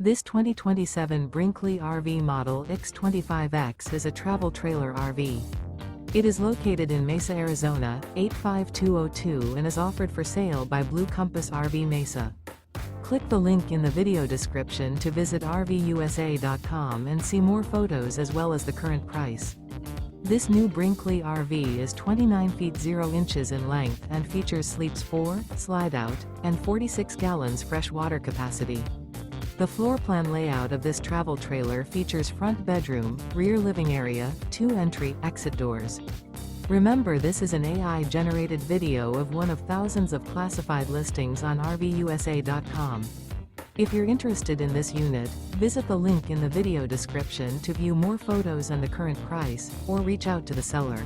This 2027 Brinkley RV Model Ix 25X is a travel trailer RV. It is located in Mesa, Arizona, 85202 and is offered for sale by Blue Compass RV Mesa. Click the link in the video description to visit RVUSA.com and see more photos as well as the current price. This new Brinkley RV is 29 feet 0 inches in length and features sleeps 4, slide-out, and 46 gallons fresh water capacity. The floor plan layout of this travel trailer features front bedroom, rear living area, 2 entry/exit doors. Remember, this is an AI-generated video of one of thousands of classified listings on RVUSA.com. If you're interested in this unit, visit the link in the video description to view more photos and the current price, or reach out to the seller.